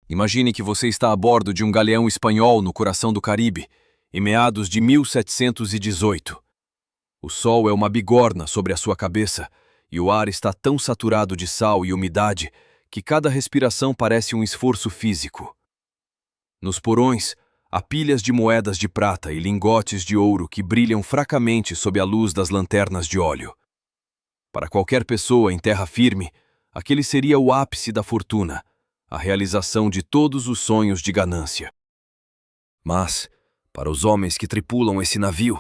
Imagine que você está a bordo de um galeão espanhol no coração do Caribe, em meados de 1718. O sol é uma bigorna sobre a sua cabeça e o ar está tão saturado de sal e umidade que cada respiração parece um esforço físico. Nos porões, há pilhas de moedas de prata e lingotes de ouro que brilham fracamente sob a luz das lanternas de óleo. Para qualquer pessoa em terra firme, aquele seria o ápice da fortuna, a realização de todos os sonhos de ganância. Mas, para os homens que tripulam esse navio,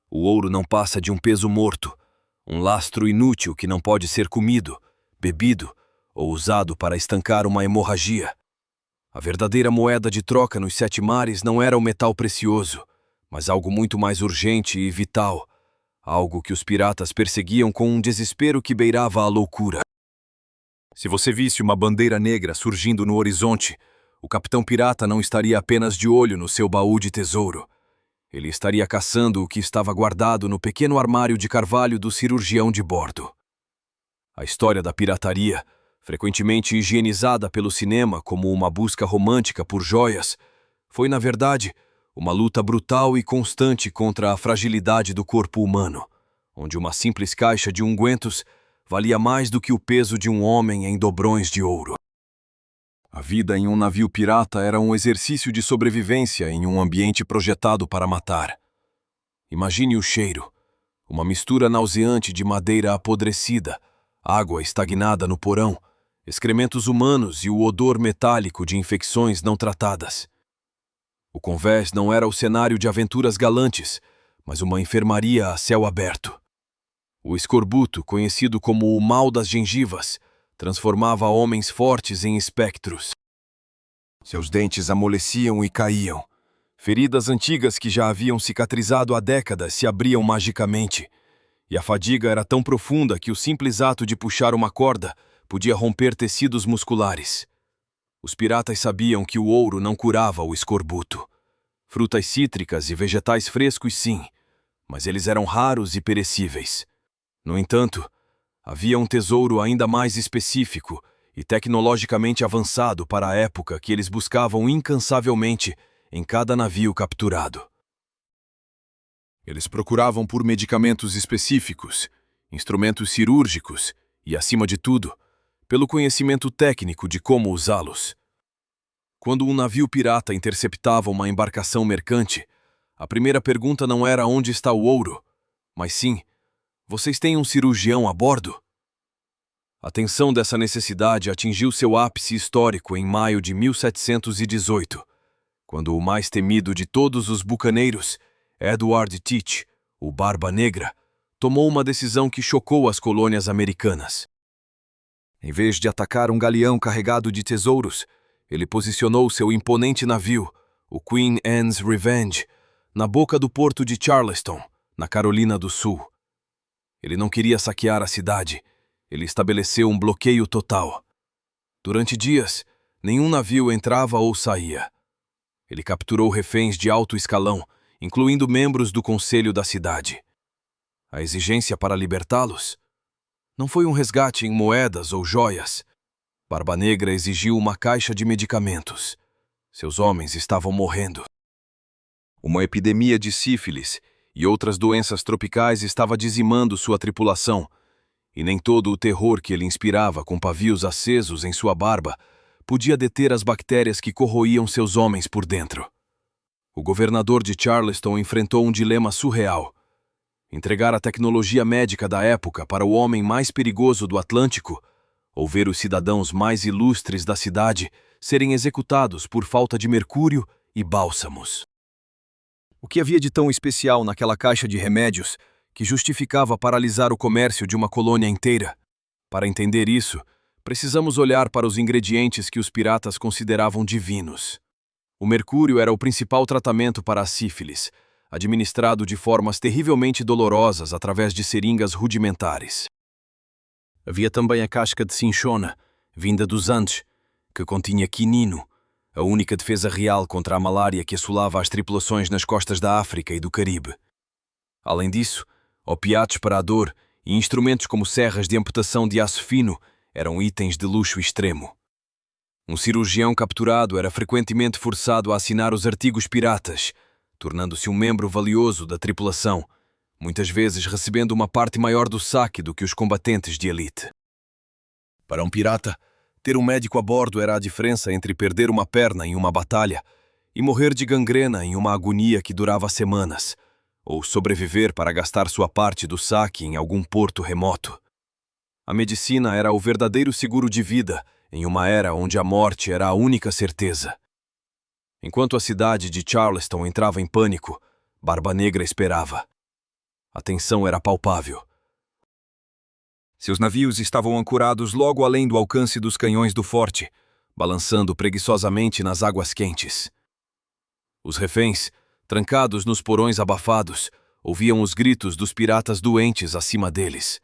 o ouro não passa de um peso morto, um lastro inútil que não pode ser comido, bebido ou usado para estancar uma hemorragia. A verdadeira moeda de troca nos 7 mares não era o metal precioso, mas algo muito mais urgente e vital, algo que os piratas perseguiam com um desespero que beirava a loucura. Se você visse uma bandeira negra surgindo no horizonte, o capitão pirata não estaria apenas de olho no seu baú de tesouro. Ele estaria caçando o que estava guardado no pequeno armário de carvalho do cirurgião de bordo. A história da pirataria, frequentemente higienizada pelo cinema como uma busca romântica por joias, foi, na verdade, uma luta brutal e constante contra a fragilidade do corpo humano, onde uma simples caixa de ungüentos valia mais do que o peso de um homem em dobrões de ouro. A vida em um navio pirata era um exercício de sobrevivência em um ambiente projetado para matar. Imagine o cheiro, uma mistura nauseante de madeira apodrecida, água estagnada no porão, excrementos humanos e o odor metálico de infecções não tratadas. O convés não era o cenário de aventuras galantes, mas uma enfermaria a céu aberto. O escorbuto, conhecido como o mal das gengivas, transformava homens fortes em espectros. Seus dentes amoleciam e caíam. Feridas antigas que já haviam cicatrizado há décadas se abriam magicamente, e a fadiga era tão profunda que o simples ato de puxar uma corda podia romper tecidos musculares. Os piratas sabiam que o ouro não curava o escorbuto. Frutas cítricas e vegetais frescos, sim, mas eles eram raros e perecíveis. No entanto, havia um tesouro ainda mais específico e tecnologicamente avançado para a época que eles buscavam incansavelmente em cada navio capturado. Eles procuravam por medicamentos específicos, instrumentos cirúrgicos e, acima de tudo, pelo conhecimento técnico de como usá-los. Quando um navio pirata interceptava uma embarcação mercante, a primeira pergunta não era onde está o ouro, mas sim, vocês têm um cirurgião a bordo? A tensão dessa necessidade atingiu seu ápice histórico em maio de 1718, quando o mais temido de todos os bucaneiros, Edward Teach, o Barba Negra, tomou uma decisão que chocou as colônias americanas. Em vez de atacar um galeão carregado de tesouros, ele posicionou seu imponente navio, o Queen Anne's Revenge, na boca do porto de Charleston, na Carolina do Sul. Ele não queria saquear a cidade. Ele estabeleceu um bloqueio total. Durante dias, nenhum navio entrava ou saía. Ele capturou reféns de alto escalão, incluindo membros do conselho da cidade. A exigência para libertá-los não foi um resgate em moedas ou joias. Barba Negra exigiu uma caixa de medicamentos. Seus homens estavam morrendo. Uma epidemia de sífilis e outras doenças tropicais estava dizimando sua tripulação, e nem todo o terror que ele inspirava com pavios acesos em sua barba podia deter as bactérias que corroíam seus homens por dentro. O governador de Charleston enfrentou um dilema surreal: entregar a tecnologia médica da época para o homem mais perigoso do Atlântico, ou ver os cidadãos mais ilustres da cidade serem executados por falta de mercúrio e bálsamos. O que havia de tão especial naquela caixa de remédios que justificava paralisar o comércio de uma colônia inteira? Para entender isso, precisamos olhar para os ingredientes que os piratas consideravam divinos. O mercúrio era o principal tratamento para a sífilis, administrado de formas terrivelmente dolorosas através de seringas rudimentares. Havia também a casca de cinchona, vinda dos Andes, que continha quinino, a única defesa real contra a malária que assolava as tripulações nas costas da África e do Caribe. Além disso, opiatos para a dor e instrumentos como serras de amputação de aço fino eram itens de luxo extremo. Um cirurgião capturado era frequentemente forçado a assinar os artigos piratas, tornando-se um membro valioso da tripulação, muitas vezes recebendo uma parte maior do saque do que os combatentes de elite. Para um pirata, ter um médico a bordo era a diferença entre perder uma perna em uma batalha e morrer de gangrena em uma agonia que durava semanas, ou sobreviver para gastar sua parte do saque em algum porto remoto. A medicina era o verdadeiro seguro de vida em uma era onde a morte era a única certeza. Enquanto a cidade de Charleston entrava em pânico, Barba Negra esperava. A tensão era palpável. Seus navios estavam ancorados logo além do alcance dos canhões do forte, balançando preguiçosamente nas águas quentes. Os reféns, trancados nos porões abafados, ouviam os gritos dos piratas doentes acima deles.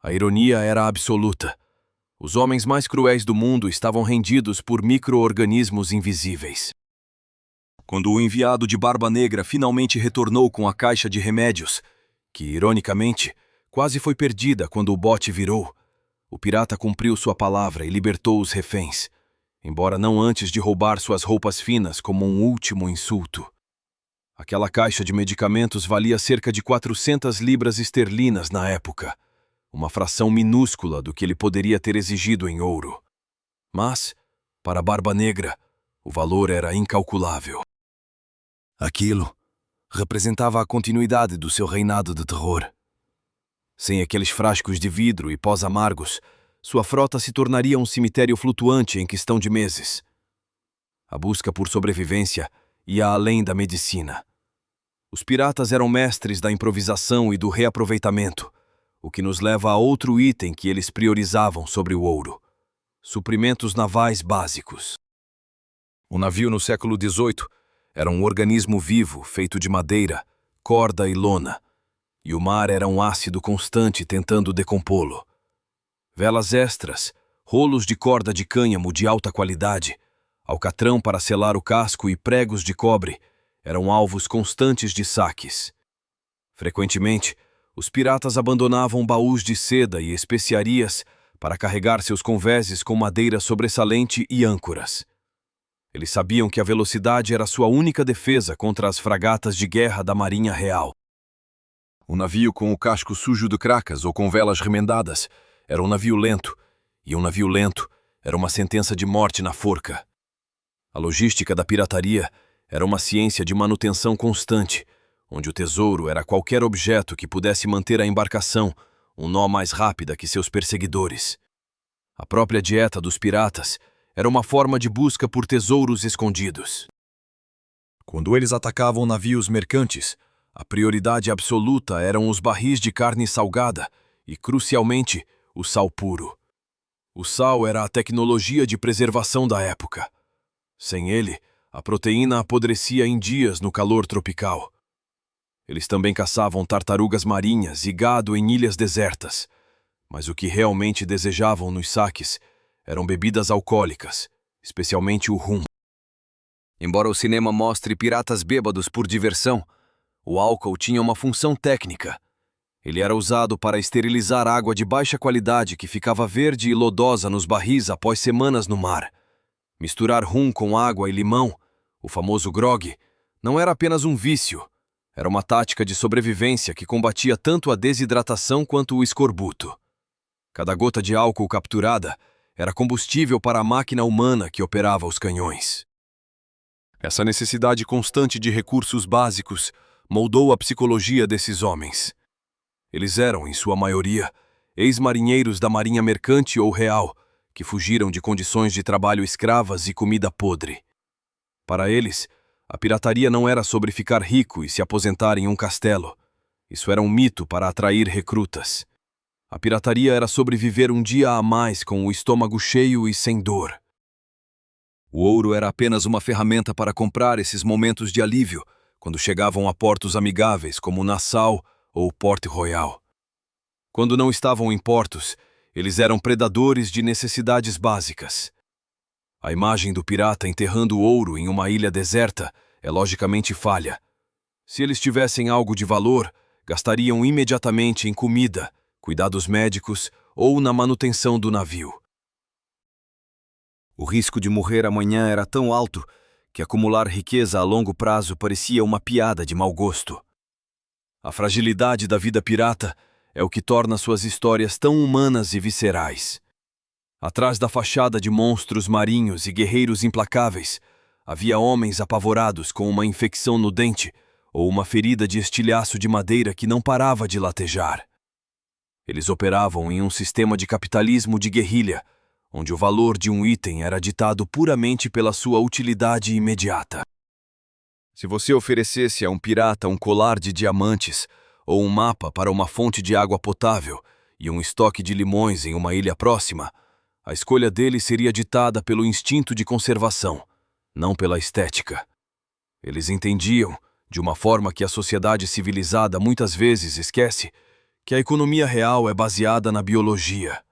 A ironia era absoluta. Os homens mais cruéis do mundo estavam rendidos por micro-organismos invisíveis. Quando o enviado de Barba Negra finalmente retornou com a caixa de remédios, que, ironicamente, quase foi perdida quando o bote virou, o pirata cumpriu sua palavra e libertou os reféns, embora não antes de roubar suas roupas finas como um último insulto. Aquela caixa de medicamentos valia cerca de 400 libras esterlinas na época, uma fração minúscula do que ele poderia ter exigido em ouro. Mas, para Barba Negra, o valor era incalculável. Aquilo representava a continuidade do seu reinado de terror. Sem aqueles frascos de vidro e pós amargos, sua frota se tornaria um cemitério flutuante em questão de meses. A busca por sobrevivência ia além da medicina. Os piratas eram mestres da improvisação e do reaproveitamento, o que nos leva a outro item que eles priorizavam sobre o ouro: suprimentos navais básicos. O navio no século XVIII era um organismo vivo feito de madeira, corda e lona, e o mar era um ácido constante tentando decompô-lo. Velas extras, rolos de corda de cânhamo de alta qualidade, alcatrão para selar o casco e pregos de cobre eram alvos constantes de saques. Frequentemente, os piratas abandonavam baús de seda e especiarias para carregar seus convéses com madeira sobressalente e âncoras. Eles sabiam que a velocidade era sua única defesa contra as fragatas de guerra da Marinha Real. Um navio com o casco sujo de cracas ou com velas remendadas era um navio lento, e um navio lento era uma sentença de morte na forca. A logística da pirataria era uma ciência de manutenção constante, onde o tesouro era qualquer objeto que pudesse manter a embarcação um nó mais rápida que seus perseguidores. A própria dieta dos piratas era uma forma de busca por tesouros escondidos. Quando eles atacavam navios mercantes, a prioridade absoluta eram os barris de carne salgada e, crucialmente, o sal puro. O sal era a tecnologia de preservação da época. Sem ele, a proteína apodrecia em dias no calor tropical. Eles também caçavam tartarugas marinhas e gado em ilhas desertas, mas o que realmente desejavam nos saques eram bebidas alcoólicas, especialmente o rum. Embora o cinema mostre piratas bêbados por diversão, o álcool tinha uma função técnica. Ele era usado para esterilizar água de baixa qualidade que ficava verde e lodosa nos barris após semanas no mar. Misturar rum com água e limão, o famoso grog, não era apenas um vício. Era uma tática de sobrevivência que combatia tanto a desidratação quanto o escorbuto. Cada gota de álcool capturada era combustível para a máquina humana que operava os canhões. Essa necessidade constante de recursos básicos moldou a psicologia desses homens. Eles eram, em sua maioria, ex-marinheiros da Marinha Mercante ou Real, que fugiram de condições de trabalho escravas e comida podre. Para eles, a pirataria não era sobre ficar rico e se aposentar em um castelo. Isso era um mito para atrair recrutas. A pirataria era sobre viver um dia a mais com o estômago cheio e sem dor. O ouro era apenas uma ferramenta para comprar esses momentos de alívio quando chegavam a portos amigáveis como Nassau ou Port Royal. Quando não estavam em portos, eles eram predadores de necessidades básicas. A imagem do pirata enterrando ouro em uma ilha deserta é logicamente falha. Se eles tivessem algo de valor, gastariam imediatamente em comida, cuidados médicos ou na manutenção do navio. O risco de morrer amanhã era tão alto que acumular riqueza a longo prazo parecia uma piada de mau gosto. A fragilidade da vida pirata é o que torna suas histórias tão humanas e viscerais. Atrás da fachada de monstros marinhos e guerreiros implacáveis, havia homens apavorados com uma infecção no dente ou uma ferida de estilhaço de madeira que não parava de latejar. Eles operavam em um sistema de capitalismo de guerrilha, onde o valor de um item era ditado puramente pela sua utilidade imediata. Se você oferecesse a um pirata um colar de diamantes ou um mapa para uma fonte de água potável e um estoque de limões em uma ilha próxima, a escolha dele seria ditada pelo instinto de conservação, não pela estética. Eles entendiam, de uma forma que a sociedade civilizada muitas vezes esquece, que a economia real é baseada na biologia.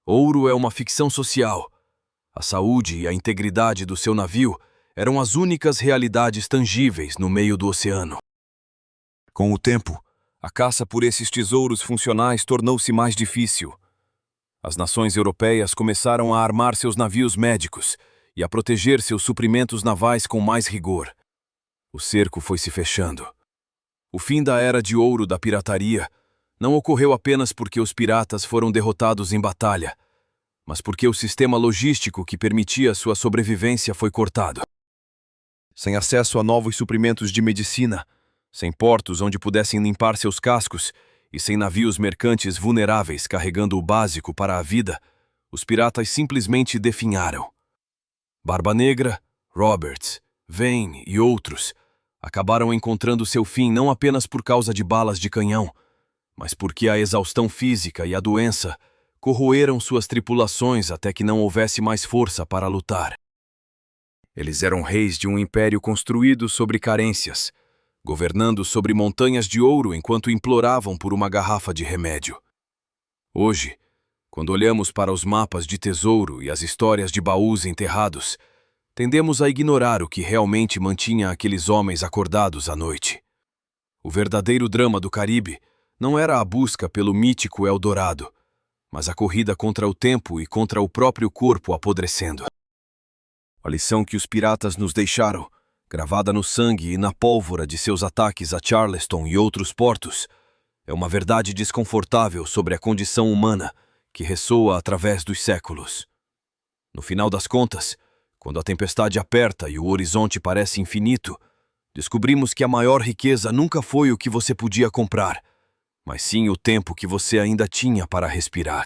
Ouro é uma ficção social. A saúde e a integridade do seu navio eram as únicas realidades tangíveis no meio do oceano. Com o tempo, a caça por esses tesouros funcionais tornou-se mais difícil. As nações europeias começaram a armar seus navios médicos e a proteger seus suprimentos navais com mais rigor. O cerco foi se fechando. O fim da era de ouro da pirataria não ocorreu apenas porque os piratas foram derrotados em batalha, mas porque o sistema logístico que permitia sua sobrevivência foi cortado. Sem acesso a novos suprimentos de medicina, sem portos onde pudessem limpar seus cascos e sem navios mercantes vulneráveis carregando o básico para a vida, os piratas simplesmente definharam. Barba Negra, Roberts, Vane e outros acabaram encontrando seu fim não apenas por causa de balas de canhão, mas porque a exaustão física e a doença corroeram suas tripulações até que não houvesse mais força para lutar. Eles eram reis de um império construído sobre carências, governando sobre montanhas de ouro enquanto imploravam por uma garrafa de remédio. Hoje, quando olhamos para os mapas de tesouro e as histórias de baús enterrados, tendemos a ignorar o que realmente mantinha aqueles homens acordados à noite. O verdadeiro drama do Caribe não era a busca pelo mítico Eldorado, mas a corrida contra o tempo e contra o próprio corpo apodrecendo. A lição que os piratas nos deixaram, gravada no sangue e na pólvora de seus ataques a Charleston e outros portos, é uma verdade desconfortável sobre a condição humana que ressoa através dos séculos. No final das contas, quando a tempestade aperta e o horizonte parece infinito, descobrimos que a maior riqueza nunca foi o que você podia comprar, mas sim o tempo que você ainda tinha para respirar.